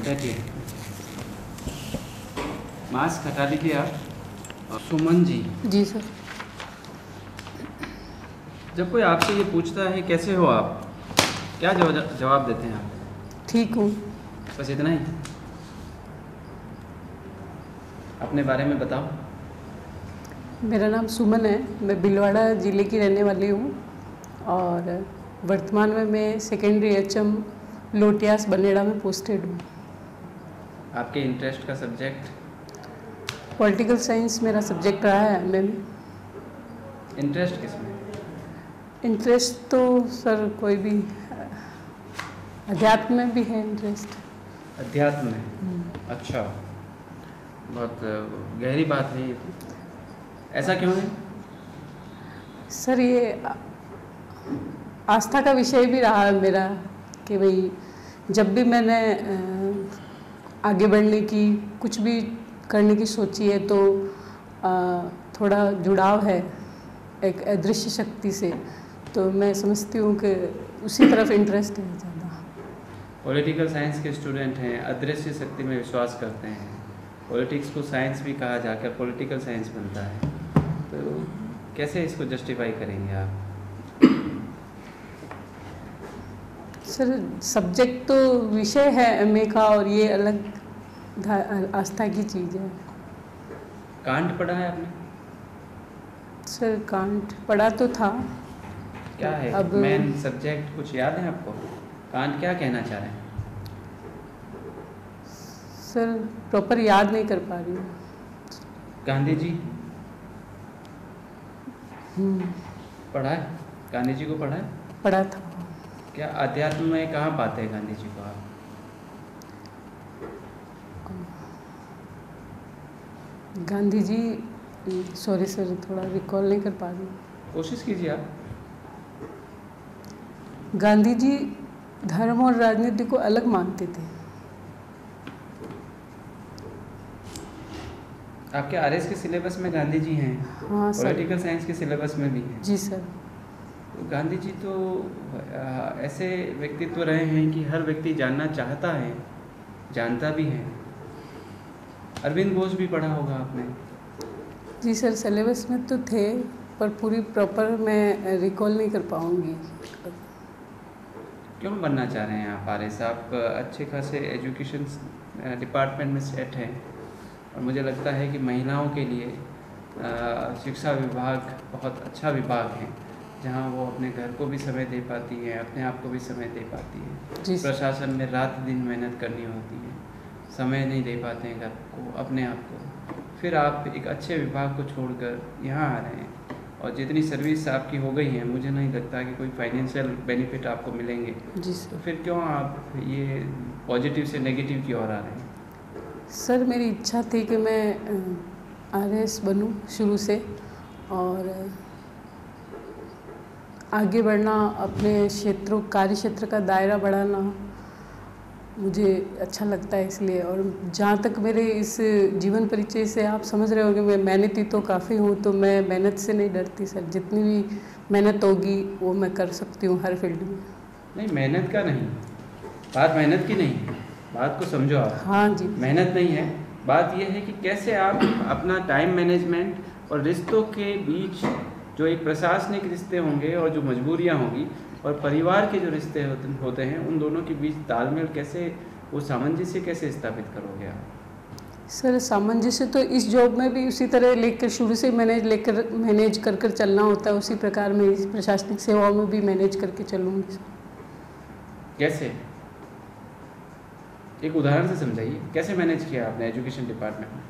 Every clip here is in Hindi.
बैठिए। मास्क हटा लीजिए आप। सुमन जी। जी सर। जब कोई आपसे ये पूछता है कैसे हो आप, क्या जवाब देते हैं आप? ठीक हूँ। बस इतना ही? अपने बारे में बताओ। मेरा नाम सुमन है, मैं भीलवाड़ा ज़िले की रहने वाली हूँ और वर्तमान में मैं सेकेंडरी HM लोटियास बनेड़ा में पोस्टेड हूँ। आपके इंटरेस्ट का सब्जेक्ट? पॉलिटिकल साइंस मेरा सब्जेक्ट रहा है MA में। इंटरेस्ट किसमें? इंटरेस्ट तो सर कोई भी, अध्यात्म में भी है इंटरेस्ट। अध्यात्म में? अच्छा, बहुत गहरी बात है ये तो। ऐसा क्यों है? सर ये आस्था का विषय भी रहा है मेरा कि भाई जब भी मैंने आगे बढ़ने की, कुछ भी करने की सोची है तो थोड़ा जुड़ाव है एक अदृश्य शक्ति से, तो मैं समझती हूँ कि उसी तरफ इंटरेस्ट है ज़्यादा। पॉलिटिकल साइंस के स्टूडेंट हैं, अदृश्य शक्ति में विश्वास करते हैं। पॉलिटिक्स को साइंस भी कहा जाकर पॉलिटिकल साइंस बनता है, तो कैसे इसको जस्टिफाई करेंगे आप? सर सब्जेक्ट तो विषय है MA का और ये अलग आस्था की चीज़ है। कांट पढ़ा है आपने? सर कांट पढ़ा तो था। क्या है अब मेन सब्जेक्ट, कुछ याद है आपको? कांट क्या कहना चाह रहे हैं? सर प्रॉपर याद नहीं कर पा रही हूँ। गांधी जी पढ़ा है? गांधी जी को पढ़ा है? पढ़ा था। क्या अध्यात्म में कहाँ पाते हैं गांधी जी को आप? गांधी जी, सॉरी सर थोड़ा रिकॉल नहीं कर पा रही हूँ। कोशिश कीजिए आप। गांधी जी धर्म और राजनीति को अलग मानते थे। आपके RS के सिलेबस में गांधी जी हैं? हाँ सर। पॉलिटिकल साइंस के सिलेबस में भी हैं? जी सर। तो गांधी जी तो ऐसे व्यक्तित्व रहे हैं कि हर व्यक्ति जानना चाहता है, जानता भी है। अरविंद घोष भी पढ़ा होगा आपने? जी सर, सिलेबस में तो थे पर पूरी प्रॉपर मैं रिकॉल नहीं कर पाऊँगी। क्यों बनना चाह रहे हैं आप RS? आप अच्छे खासे एजुकेशन डिपार्टमेंट में सेट हैं और मुझे लगता है कि महिलाओं के लिए शिक्षा विभाग बहुत अच्छा विभाग है, जहां वो अपने घर को भी समय दे पाती है, अपने आप को भी समय दे पाती है। प्रशासन में रात दिन मेहनत करनी होती है, समय नहीं दे पाते हैं घर को, अपने आप को। फिर आप एक अच्छे विभाग को छोड़कर यहाँ आ रहे हैं और जितनी सर्विस आपकी हो गई है, मुझे नहीं लगता कि कोई फाइनेंशियल बेनिफिट आपको मिलेंगे। जी सर। तो फिर क्यों आप ये पॉजिटिव से नेगेटिव की ओर आ रहे हैं? सर मेरी इच्छा थी कि मैं RS बनूं शुरू से और आगे बढ़ना, अपने क्षेत्रों कार्य क्षेत्र का दायरा बढ़ाना मुझे अच्छा लगता है इसलिए। और जहाँ तक मेरे इस जीवन परिचय से आप समझ रहे होंगे, मैं मेहनती तो काफ़ी हूँ, तो मैं मेहनत से नहीं डरती सर। जितनी भी मेहनत होगी वो मैं कर सकती हूँ हर फील्ड में। नहीं, मेहनत का नहीं, बात मेहनत की नहीं है, बात को समझो आप। हाँ जी। मेहनत नहीं है, बात यह है कि कैसे आप अपना टाइम मैनेजमेंट और रिश्तों के बीच जो एक प्रशासनिक रिश्ते होंगे और जो मजबूरियां होंगी और परिवार के जो रिश्ते होते हैं, उन दोनों के बीच तालमेल कैसे, वो सामंजस्य कैसे स्थापित करोगे आप? सर सामंजस्य तो इस जॉब में भी उसी तरह लेकर शुरू से मैनेज कर कर चलना होता है, उसी प्रकार में इस प्रशासनिक सेवाओं में भी मैनेज करके चलूँगी। कैसे? एक उदाहरण से समझाइए, कैसे मैनेज किया आपने एजुकेशन डिपार्टमेंट में?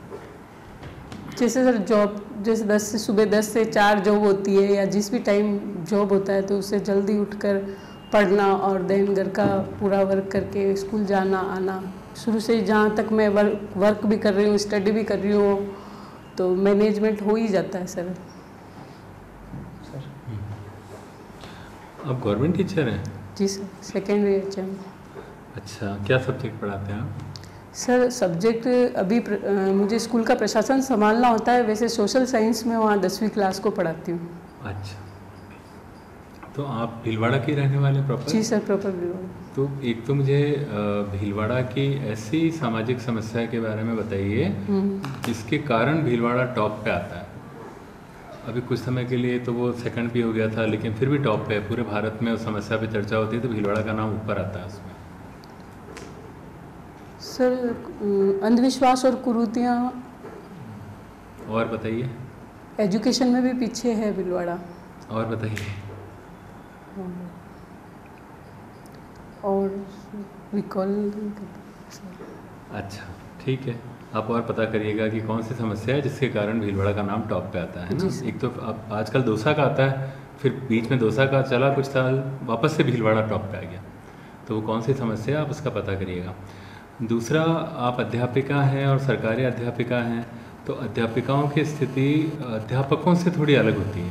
जैसे सर जॉब, जैसे 10 से सुबह 10 से 4 जॉब होती है या जिस भी टाइम जॉब होता है, तो उससे जल्दी उठकर पढ़ना और देन घर का पूरा वर्क करके स्कूल जाना आना। शुरू से जहाँ तक मैं वर्क भी कर रही हूँ, स्टडी भी कर रही हूँ, तो मैनेजमेंट हो ही जाता है सर। आप गवर्नमेंट टीचर हैं? जी सर, सेकेंडरी HM। अच्छा, क्या सब्जेक्ट पढ़ाते हैं आप? सर सब्जेक्ट अभी मुझे स्कूल का प्रशासन संभालना होता है, वैसे सोशल साइंस में वहाँ 10वीं क्लास को पढ़ाती हूँ। अच्छा, तो आप भीलवाड़ा के रहने वाले प्रॉपर? जी सर, प्रॉपर भीलवाड़ा। तो एक तो मुझे भीलवाड़ा की ऐसी सामाजिक समस्या के बारे में बताइए जिसके कारण भीलवाड़ा टॉप पे आता है। अभी कुछ समय के लिए तो वो सेकंड भी हो गया था, लेकिन फिर भी टॉप पे है। पूरे भारत में उस समस्या पे चर्चा होती है तो भीलवाड़ा का नाम ऊपर आता है उसमें। सर अंधविश्वास और कुरीतियाँ। और बताइए। एजुकेशन में भी पीछे है भीलवाड़ा। और बताइए। और रिकॉल। अच्छा ठीक है, आप और पता करिएगा कि कौन सी समस्या है जिसके कारण भीलवाड़ा का नाम टॉप पे आता है ना। एक तो अब आजकल दौसा का आता है, फिर बीच में दौसा का चला कुछ साल, वापस से भीलवाड़ा टॉप पे आ गया। तो वो कौन सी समस्या है आप उसका पता करिएगा। दूसरा, आप अध्यापिका हैं और सरकारी अध्यापिका हैं, तो अध्यापिकाओं की स्थिति अध्यापकों से थोड़ी अलग होती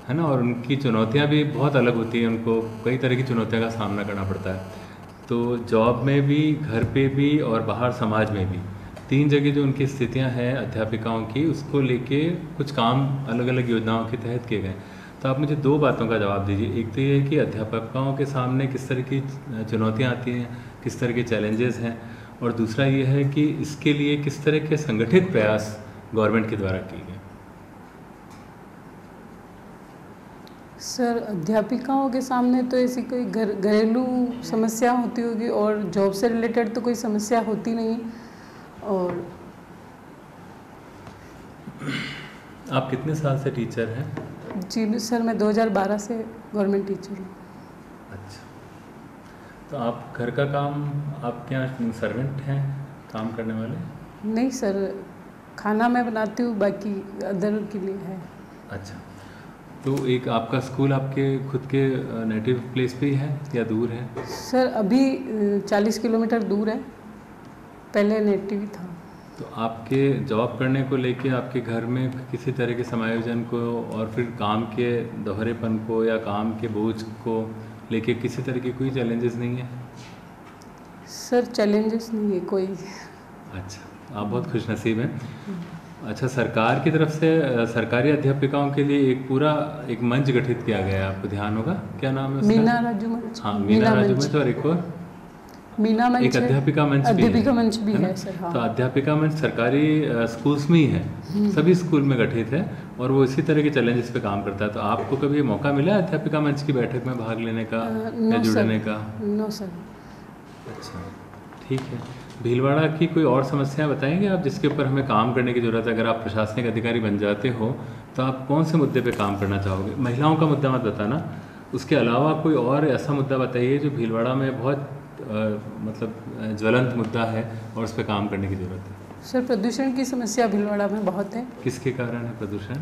है ना, और उनकी चुनौतियाँ भी बहुत अलग होती हैं। उनको कई तरह की चुनौतियों का सामना करना पड़ता है। तो जॉब में भी, घर पे भी और बाहर समाज में भी, तीन जगह जो उनकी स्थितियां हैं अध्यापिकाओं की, उसको लेके कुछ काम अलग अलग योजनाओं के तहत किए गए। तो आप मुझे दो बातों का जवाब दीजिए। एक तो ये है कि अध्यापकों के सामने किस तरह की चुनौतियां आती हैं, किस तरह के चैलेंजेस हैं, और दूसरा ये है कि इसके लिए किस तरह के संगठित प्रयास गवर्नमेंट के द्वारा किए गए। सर अध्यापिकाओं के सामने तो ऐसी कोई घरेलू समस्या होती होगी, और जॉब से रिलेटेड तो कोई समस्या होती नहीं। और आप कितने साल से टीचर हैं? जी सर, मैं 2012 से गवर्नमेंट टीचर हूँ। अच्छा, तो आप घर का काम, आपके यहाँ सर्वेंट हैं काम करने वाले? नहीं सर, खाना मैं बनाती हूँ, बाकी अदर के लिए है। अच्छा, तो एक आपका स्कूल आपके खुद के नेटिव प्लेस पे ही है या दूर है? सर अभी 40 किलोमीटर दूर है, पहले नेटिव था। तो आपके जॉब करने को लेके आपके घर में किसी तरह के समायोजन को और फिर काम के दोहरेपन को या काम के बोझ को लेके किसी तरह की कोई चैलेंजेस नहीं है? सर चैलेंजेस नहीं है कोई। अच्छा, आप बहुत खुशनसीब हैं। अच्छा, सरकार की तरफ से सरकारी अध्यापिकाओं के लिए एक पूरा एक मंच गठित किया गया है, आपको ध्यान होगा, क्या नाम है उसका? मीना राजू मंच। हाँ, मीना राजू मंच। और एक और मीना मंच, एक अध्यापिका मंच भी है। अध्यापिका मंच भी है सर। हाँ। तो अध्यापिका मंच सरकारी स्कूल्स में ही है, सभी स्कूल में गठित है, और वो इसी तरह के चैलेंजेस पे काम करता है। तो आपको कभी मौका मिला है अध्यापिका मंच की बैठक में भाग लेने का या जुड़ने का? No sir. अच्छा ठीक है। भीलवाड़ा की कोई और समस्याएं बताएंगे आप जिसके ऊपर हमें काम करने की ज़रूरत है? अगर आप प्रशासनिक अधिकारी बन जाते हो तो आप कौन से मुद्दे पे काम करना चाहोगे? महिलाओं का मुद्दा मत बताना, उसके अलावा कोई और ऐसा मुद्दा बताइए जो भीलवाड़ा में बहुत मतलब ज्वलंत मुद्दा है और उस पर काम करने की ज़रूरत है। सर प्रदूषण की समस्या भीलवाड़ा में बहुत है। किसके कारण है प्रदूषण?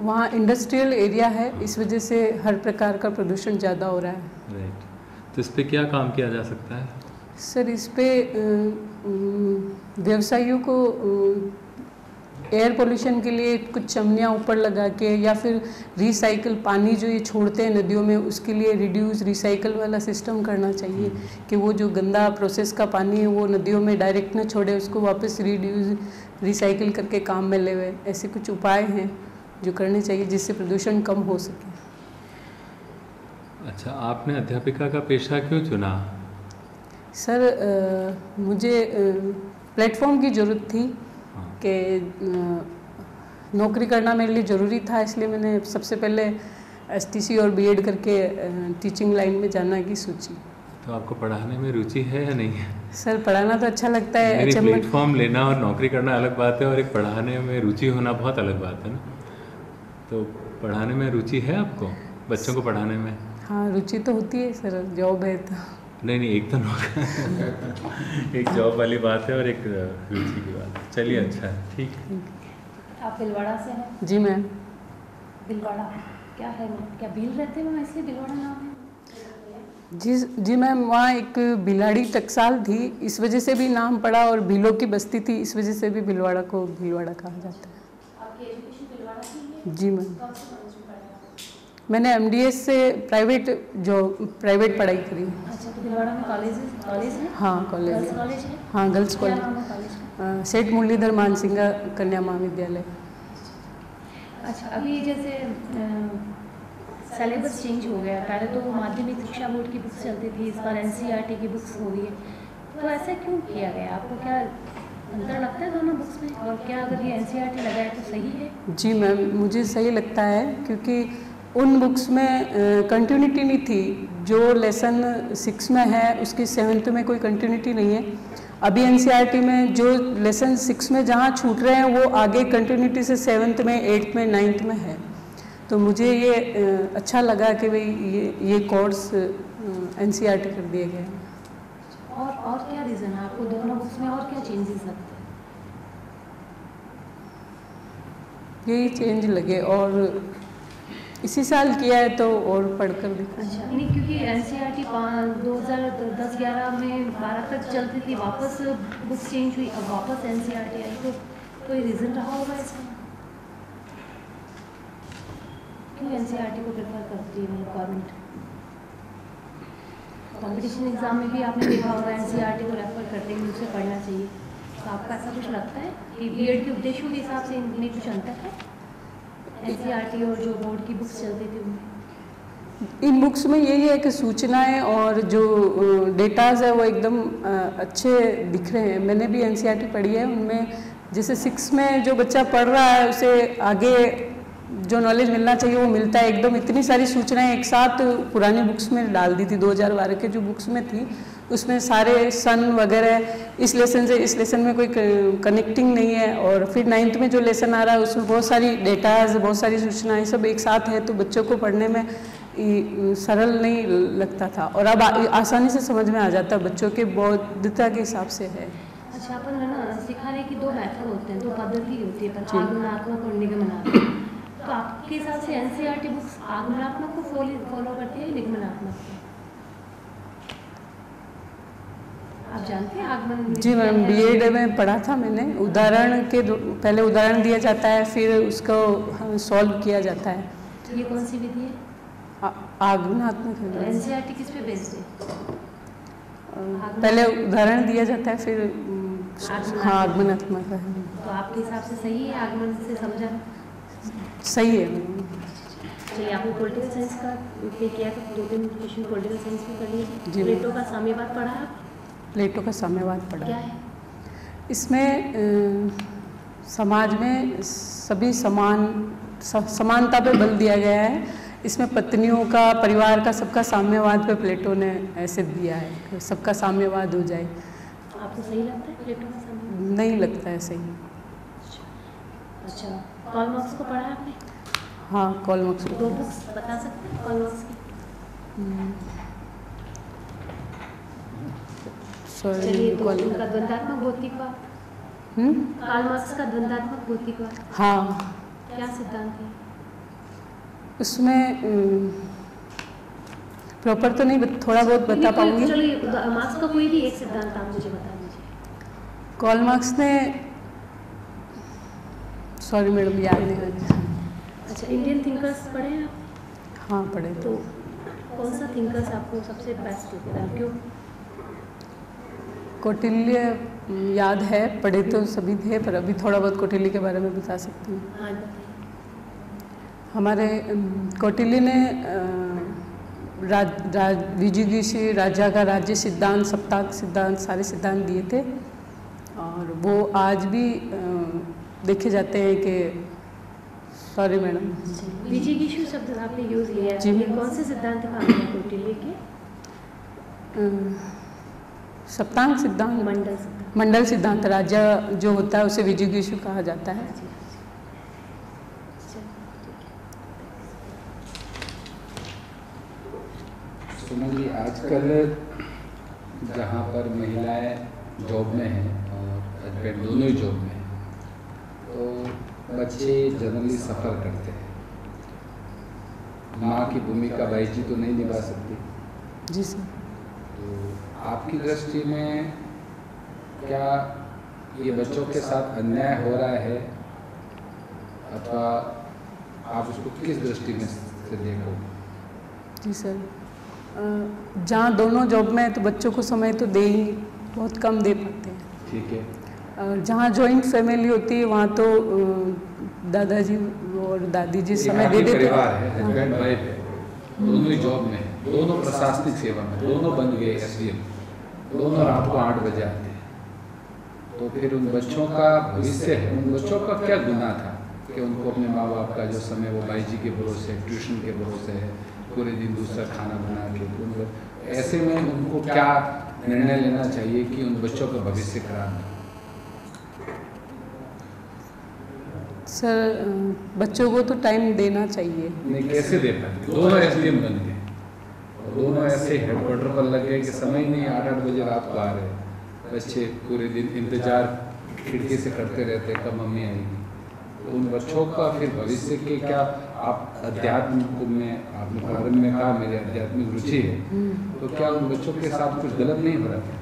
वहाँ इंडस्ट्रियल एरिया है, इस वजह से हर प्रकार का प्रदूषण ज़्यादा हो रहा है। राइट, तो इस पर क्या काम किया जा सकता है? सर इस पे व्यवसायियों को एयर पोल्यूशन के लिए कुछ चमनियाँ ऊपर लगा के, या फिर रिसाइकल पानी जो ये छोड़ते हैं नदियों में, उसके लिए रिड्यूस रिसाइकल वाला सिस्टम करना चाहिए कि वो जो गंदा प्रोसेस का पानी है वो नदियों में डायरेक्ट ना छोड़े, उसको वापस रिड्यूस रिसाइकल करके काम में ले हुए। ऐसे कुछ उपाय हैं जो करने चाहिए जिससे प्रदूषण कम हो सके। अच्छा, आपने अध्यापिका का पेशा क्यों चुना? सर मुझे प्लेटफॉर्म की ज़रूरत थी कि नौकरी करना मेरे लिए ज़रूरी था, इसलिए मैंने सबसे पहले एसटीसी और बीएड करके टीचिंग लाइन में जाना की सोची। तो आपको पढ़ाने में रुचि है या नहीं है? सर पढ़ाना तो अच्छा लगता है। मेरी प्लेटफॉर्म लेना और नौकरी करना अलग बात है, और एक पढ़ाने में रुचि होना बहुत अलग बात है ना। तो पढ़ाने में रुचि है आपको, बच्चों को पढ़ाने में? हाँ रुचि तो होती है सर, जॉब है तो। नहीं, एक तो नौकरी एक जॉब वाली बात है और एक रुचि की बात है। चलिए अच्छा है, ठीक है। आप भीलवाड़ा से हैं? जी मैम। भीलवाड़ा क्या है, क्या भील रहते हैं वहाँ इसलिए भीलवाड़ा नाम है? जी मैम, वहाँ एक बिलाड़ी टकसाल थी, इस वजह से भी नाम पड़ा, और भीलों की बस्ती थी, इस वजह से भी भीलवाड़ा को भीलवाड़ा कहा जाता है। आपकी एजुकेशन भीलवाड़ा की है? जी मैम। मैंने एमडीएस से प्राइवेट पढ़ाई करी। अच्छा, तो भीलवाड़ा में कॉलेज है? हाँ कॉलेज है। कॉलेज है? हाँ गर्ल्स क्या कॉलेज। नाम है कॉलेज का? सेठ मुरलीधर मानसिंगा कन्या महाविद्यालय। अच्छा, अभी जैसे सिलेबस चेंज हो गया, पहले तो माध्यमिक शिक्षा बोर्ड की बुक्स चलती थी, इस बार एनसीईआरटी की बुक्स हो रही है, तो ऐसा क्यों किया गया? आपको क्या अंतर लगता है दोनों बुक्स में, और क्या अगर ये एनसीईआरटी लगा है तो सही है? जी मैम, मुझे सही लगता है क्योंकि उन बुक्स में कंटिन्यूटी नहीं थी। जो लेसन 6 में है उसकी 7th में कोई कंटिन्यूटी नहीं है। अभी एनसीईआरटी में जो लेसन 6 में जहाँ छूट रहे हैं वो आगे कंटिन्यूटी से 7th में, 8th में, 9th में है। तो मुझे ये अच्छा लगा कि भाई ये कोर्स एनसीईआरटी कर दिए गए हैं। और क्या रीज़न है आपको दोनों बुक्स में, और क्या चेंजेस लगते हैं? यही चेंज लगे, और इसी साल किया है तो और पढ़कर देखा। अच्छा, नहीं क्योंकि एनसीईआरटी 2010-11 में 12 तक चलती थी, वापस बुक्स चेंज हुई, अब वापस एनसीईआरटी आई, तो कोई रीज़न रहा होगा इसका? क्यों एनसीईआरटी को प्रेफर करती है गवर्नमेंट? कॉम्पिटिशन एग्जाम में भी आपने देखा होगा एनसीईआरटी को रेफर करते हैं, उसे पढ़ना चाहिए, तो आपका ऐसा कुछ लगता है कि बीएड के उद्देश्यों के हिसाब से इनमें कुछ अंतर है एनसीईआरटी और जो बोर्ड की बुक्स चलती थी उनमें? इन बुक्स में यही है कि सूचनाएं और जो डेटाज है वो एकदम अच्छे दिख रहे हैं। मैंने भी एनसीईआरटी पढ़ी है, उनमें जैसे 6 में जो बच्चा पढ़ रहा है उसे आगे जो नॉलेज मिलना चाहिए वो मिलता है एकदम। इतनी सारी सूचनाएं एक साथ पुरानी बुक्स में डाल दी थी, 2012 के जो बुक्स में थी उसमें सारे सन वगैरह इस लेसन से इस लेसन में कोई कनेक्टिंग नहीं है। और फिर 9th में जो लेसन आ रहा है उसमें बहुत सारी डेटाज, बहुत सारी सूचनाएं सब एक साथ है, तो बच्चों को पढ़ने में सरल नहीं लगता था, और अब आसानी से समझ में आ जाता है, बच्चों के बौद्धिकता के हिसाब से है। अच्छा, अपन है ना सिखाने की 2 मेथड होते हैं, 2 पद्धति होती है, आगमनात्मक और निगमनात्मक। तो आपके हिसाब से एनसीईआरटी बुक्स आगमनात्मक को फॉलो करती है निगमनात्मक को? आप जानते हैं आगमन? जी मैम, बीएड में पढ़ा था मैंने। उदाहरण के पहले उदाहरण दिया जाता है, फिर उसको सॉल्व किया जाता है। ये कौन सी विधि है? आगमनात्मक है। तो एनसीईआरटी किस पे बेस्ड है? पहले उदाहरण दिया जाता है, फिर हाँ आगमनात्मक है। तो आपके हिसाब से सही है आगमन से समझा? सही है। चलिए, आपने पॉलिटिकल साइंस का पे किया था, 2-3 क्वेश्चन पॉलिटिकल साइंस में कर लिए। जी। प्लेटो का साम्यवाद पढ़ा है? प्लेटो का साम्यवाद पढ़ा। क्या है इसमें? समाज में सभी समानता पे बल दिया गया है। इसमें पत्नियों का, परिवार का, सबका साम्यवाद पे प्लेटो ने ऐसे दिया है कि सबका साम्यवाद हो जाए। आपको सही लगता है प्लेटो का साम्यवाद? नहीं लगता है सही। अच्छा, कार्ल मार्क्स को पढ़ा है आपने? हाँ, कार्ल मार्क्स। 2 बुक्स बता सकते हैं कार्ल मार्क्स की? चलिए, तो उनका द्वंद्वात्मक भौतिकवाद, कार्ल मार्क्स का द्वंद्वात्मक भौतिकवाद, हाँ, क्या सिद्धांत है उसमें? प्रॉपर तो नहीं, थोड़ा बहुत बता पाऊंगी। चलिए, मार्क्स का कोई भी एक सिद्धांत आप मुझे बता दीजिए। कार्ल मार्क्स ने, सॉरी मैडम, याद नहीं आ रहा। अच्छा, इंडियन थिंकर्स पढ़े हैं आप? हाँ, पढ़े। तो कौन सा थिंकर्स आपको सबसे बेस्ट लगता है, क्यों? कौटिल्य याद है, पढ़े तो सभी थे, पर अभी थोड़ा बहुत कौटिल्य के बारे में बता सकती हूँ। हाँ, बताइए। हमारे कौटिल्य ने विजिगीषु राजा का राज्य सिद्धांत, सप्ताह सिद्धांत, सारे सिद्धांत दिए थे, और वो आज भी देखे जाते हैं कि, सॉरी मैडम, विजिगीषु शब्द आपने यूज़ किया जी। ये कौन से सिद्धांत का आपने कौटिल्य के? सप्तांग सिद्धांत, मंडल सिद्धांत। मंडल सिद्धांत। राजा जो होता है उसे विजिगीषु कहा जाता है। सुमन जी, आजकल जहाँ पर महिलाएं जॉब में हैं और हस्बैंड दोनों ही जॉब में हैं, तो बच्चे जनरली सफ़र करते हैं। माँ की भूमिका भाई जी तो नहीं निभा सकती। जी सर। तो आपकी दृष्टि में क्या ये बच्चों के साथ अन्याय हो रहा है, अथवा आप उसको किस दृष्टि में से देखोगे? जी सर, जहाँ दोनों जॉब में है तो बच्चों को समय तो दे ही बहुत कम दे पाते हैं। ठीक है। और जहाँ जॉइंट फैमिली होती है वहाँ तो दादाजी और दादी जी समय दे देते परिवार है, हस्बैंड वाइफ है, दोनों ही जॉब में है, दोनों प्रशासनिक सेवा में, दोनों बन गए SDM, दोनों रात को 8 बजे आते हैं, तो फिर उन बच्चों का भविष्य है, उन बच्चों का क्या गुनाह था कि उनको अपने माँ बाप का जो समय वो भाई जी के भरोसे, ट्यूशन के भरोसे है, पूरे दिन दूसरा खाना बना के, ऐसे में उनको क्या निर्णय लेना चाहिए कि उन बच्चों का भविष्य खराब है? सर बच्चों को तो टाइम देना चाहिए। नहीं, कैसे दे पाते? दोनों SDM बन गए और दोनों ऐसे हेडक्वार्टर पर लग गए कि समय ही नहीं, 8-8 बजे रात को आ रहे बच्चे, पूरे दिन इंतजार खिड़की से करते रहते कब मम्मी आएगी। तो उन बच्चों का फिर भविष्य के क्या, आप अध्यात्म में आपने प्रारंभ में कहा मेरी आध्यात्मिक रुचि है, तो क्या उन बच्चों के साथ कुछ गलत नहीं हो रहा है?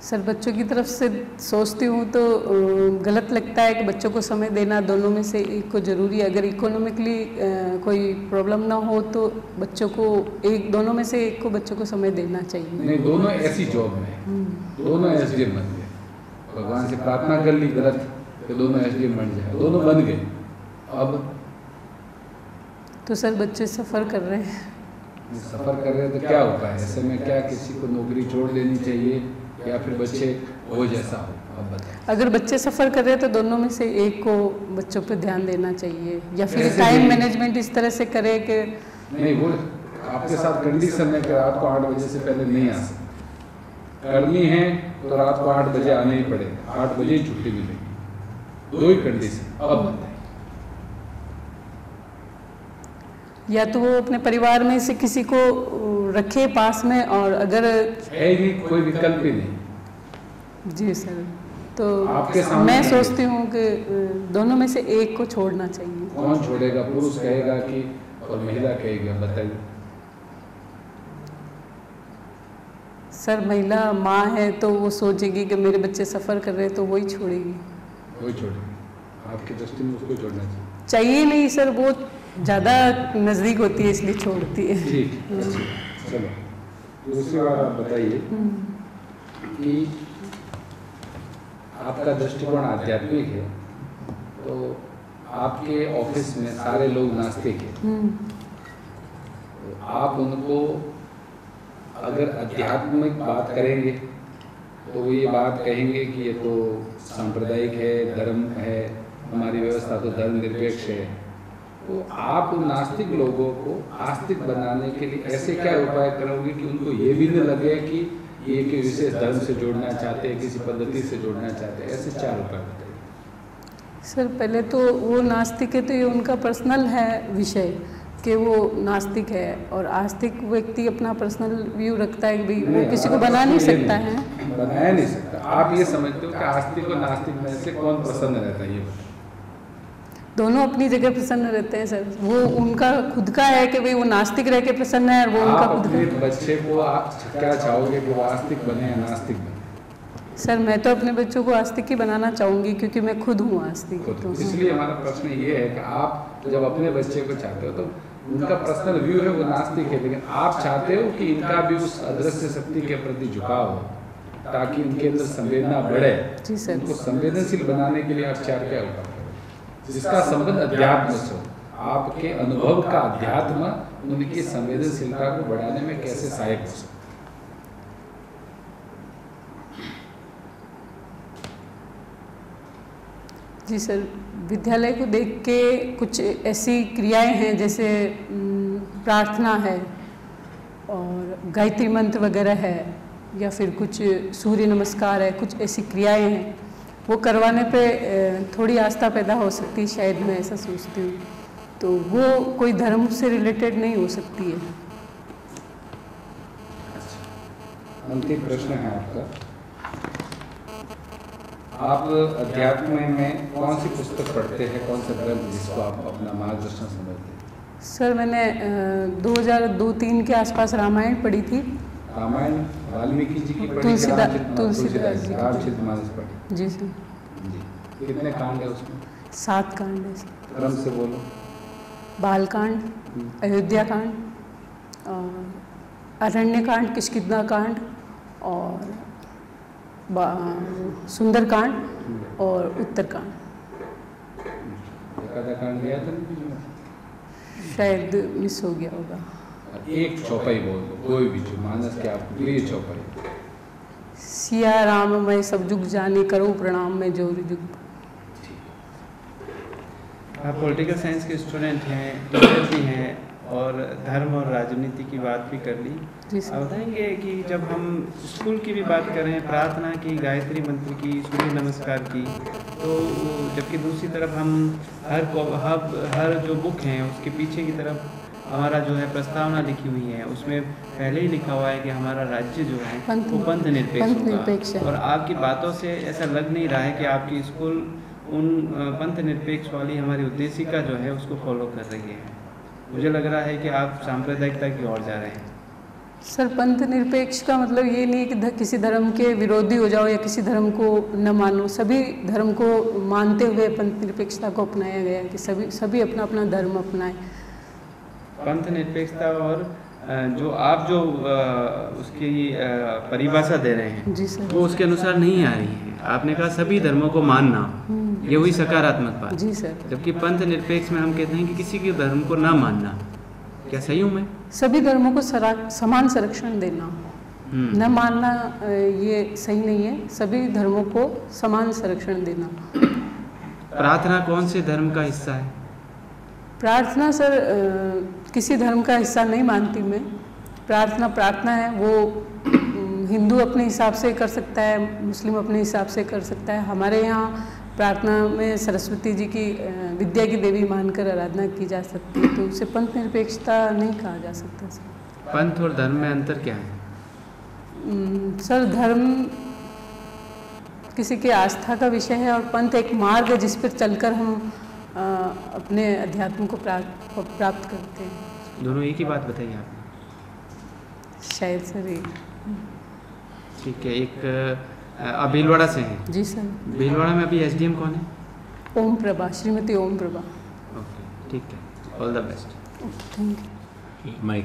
सर बच्चों की तरफ से सोचती हूँ तो गलत लगता है कि बच्चों को समय देना दोनों में से एक को ज़रूरी है। अगर इकोनॉमिकली कोई प्रॉब्लम ना हो तो बच्चों को दोनों में से एक को बच्चों को समय देना चाहिए। नहीं, दोनों ऐसी जॉब में, दोनों SDM बन गए, भगवान से प्रार्थना कर ली गलत कि दोनों SDM बन जाए, दोनों बन गए। अब तो सर बच्चे सफ़र कर रहे हैं। सफ़र कर रहे हैं तो क्या उपाय है? ऐसे में क्या किसी को नौकरी छोड़ देनी चाहिए या फिर बच्चे वो जैसा हो? अब बताएं। अगर बच्चे सफ़र कर रहे हैं तो दोनों में से एक को बच्चों पे ध्यान देना चाहिए, या फिर टाइम मैनेजमेंट इस तरह से करे कि नहीं, वो आपके साथ कंडीशन है कि रात को 8 बजे से पहले नहीं आ सकते, करनी है तो रात को 8 बजे आना ही पड़ेगा, 8 बजे ही छुट्टी मिलेगी, 2 ही कंडीशन। अब बताएं। या तो वो अपने परिवार में से किसी को रखे पास में, और अगर है ही नहीं, कोई विकल्प ही नहीं। जी सर, तो आपके सामने मैं सोचती हूँ कि दोनों में से एक को छोड़ना चाहिए। कौन छोड़ेगा? पुरुष कहेगा कि और महिला कहेगी? बताइए। सर महिला माँ है तो वो सोचेगी कि मेरे बच्चे सफ़र कर रहे हैं तो वही छोड़ेगी। वही छोड़ेगी? आपकी दृष्टि में उसको छोड़ना चाहिए नहीं सर, वो ज़्यादा नज़दीक होती है इसलिए छोड़ती है। ठीक, चलो दूसरी बात आप बताइए कि आपका दृष्टिकोण आध्यात्मिक है, तो आपके ऑफिस में सारे लोग नास्तिक हैं, तो आप उनको अगर आध्यात्मिक बात करेंगे तो वो ये बात कहेंगे कि ये तो सांप्रदायिक है, धर्म है, हमारी व्यवस्था तो धर्मनिरपेक्ष है। तो आप उन नास्तिक लोगों को आस्तिक बनाने के लिए ऐसे क्या उपाय करोगे कि उनको ये भी न लगे कि ये कि विशेष धर्म से जोड़ना चाहते हैं, किसी पद्धति से जोड़ना चाहते हैं? ऐसे 4 उपाय बताइए। सर पहले तो वो नास्तिक है तो ये उनका पर्सनल है विषय कि वो नास्तिक है, और आस्तिक व्यक्ति अपना पर्सनल व्यू रखता है कि भाई वो किसी को बना नहीं सकता है। बनाया नहीं सकता। आप ये समझते हो कि आस्तिक और नास्तिक में से कौन प्रसन्न रहता है? ये बताइए। दोनों अपनी जगह प्रसन्न रहते हैं सर, वो उनका खुद का है कि भाई वो नास्तिक रह के प्रसन्न है, और वो उनका खुद अपने बच्चे को आप क्या चाहोगे कि वो आस्तिक बने या नास्तिक बने? सर मैं तो अपने बच्चों को आस्तिक ही बनाना चाहूँगी क्योंकि मैं खुद हूँ आस्तिक। तो इसलिए हमारा प्रश्न ये है कि आप जब अपने बच्चे को चाहते हो तो उनका पर्सनल व्यू है वो नास्तिक है, लेकिन आप चाहते हो कि इनका भी उस अदृश्य शक्ति के प्रति झुकाव हो ताकि इनके अंदर संवेदना बढ़े। जी सर। उनको संवेदनशील बनाने के लिए आप 4 क्या उपाय करें जिसका संबंध अध्यात्म से हो? आपके अनुभव का अध्यात्म उनकी संवेदनशीलता को बढ़ाने में कैसे सहायक हो सकता? जी सर, विद्यालय को देख के कुछ ऐसी क्रियाएं हैं जैसे प्रार्थना है और गायत्री मंत्र वगैरह है, या फिर कुछ सूर्य नमस्कार है, कुछ ऐसी क्रियाएं हैं वो करवाने पे थोड़ी आस्था पैदा हो सकती है, शायद मैं ऐसा सोचती हूँ। तो वो कोई धर्म से रिलेटेड नहीं हो सकती है। अंतिम प्रश्न है आपका, आप अध्यात्म में कौन सी पुस्तक पढ़ते हैं, कौन सा ग्रंथ जिसको आप अपना मार्गदर्शन समझते हैं? सर मैंने 2002-03 के आसपास रामायण पढ़ी थी। रामायण वाल्मीकि जी की पढ़ी? तुलसीदास जी रामचरितमानस पढ़ी? जी सर। जी। कितने कांड है उसमें? 7 कांड है। क्रम से बोलो। बालकांड, अयोध्या कांड, अरण्य कांड, किष्किंधा कांड और सुंदरकांड और उत्तरकांड। कांड गया था शायद मिस हो गया होगा। एक चौपाई बोल दो, कोई भी जो मानस के आपको प्रिय चौपाई। सिया राम मैं सब जुग जाने करूँ प्रणाम मैं जोर जुग। आप पॉलिटिकल साइंस के स्टूडेंट हैं, टीचर भी हैं और धर्म और राजनीति की बात भी कर ली। आप बताएंगे कि जब हम स्कूल की भी बात करें, प्रार्थना की, गायत्री मंत्र की, सूर्य नमस्कार की, तो जबकि दूसरी तरफ हम हर जो बुक हैं उसके पीछे की तरफ हमारा जो है प्रस्तावना लिखी हुई है, उसमें पहले ही लिखा हुआ है कि हमारा राज्य जो है वो पंथ निरपेक्ष होगा। और आपकी बातों से ऐसा लग नहीं रहा है कि आपकी स्कूल उन पंथ निरपेक्ष वाली हमारी उद्देशिका जो है उसको फॉलो कर रही है। मुझे लग रहा है कि आप सांप्रदायिकता की ओर जा रहे हैं। सर, पंथ निरपेक्ष का मतलब ये नहीं कि किसी धर्म के विरोधी हो जाओ या किसी धर्म को न मानो। सभी धर्म को मानते हुए पंथ निरपेक्षता को अपनाया गया है कि सभी अपना अपना धर्म अपनाएं। पंथ निरपेक्षता और जो आप उसकी परिभाषा दे रहे हैं जी सर, वो उसके अनुसार नहीं आ रही है। आपने कहा सभी धर्मों को मानना, ये हुई सकारात्मक बात। जी सर। जबकि पंथ निरपेक्ष में हम कहते हैं कि किसी के धर्म को ना मानना। क्या सही हूँ मैं? सभी धर्मों को समान संरक्षण देना, न मानना ये सही नहीं है। सभी धर्मों को समान संरक्षण देना। प्रार्थना कौन से धर्म का हिस्सा है? प्रार्थना सर किसी धर्म का हिस्सा नहीं मानती मैं। प्रार्थना है, वो हिंदू अपने हिसाब से कर सकता है, मुस्लिम अपने हिसाब से कर सकता है। हमारे यहाँ प्रार्थना में सरस्वती जी की विद्या की देवी मानकर आराधना की जा सकती है, तो उसे पंथ निरपेक्षता नहीं कहा जा सकता सर। पंथ और धर्म में अंतर क्या है? सर, धर्म किसी की आस्था का विषय है और पंथ एक मार्ग है जिस पर चलकर हम अपने अध्यात्म को प्राप्त करते हैं। दोनों एक ही बात बताइए आप। शायद सर ये ठीक है। एक आप भीलवाड़ा से हैं? जी सर। भीलवाड़ा में अभी एसडीएम कौन है? ओम प्रभा, श्रीमती ओम प्रभा। ओके, ठीक है। All the best. Thank you. Mic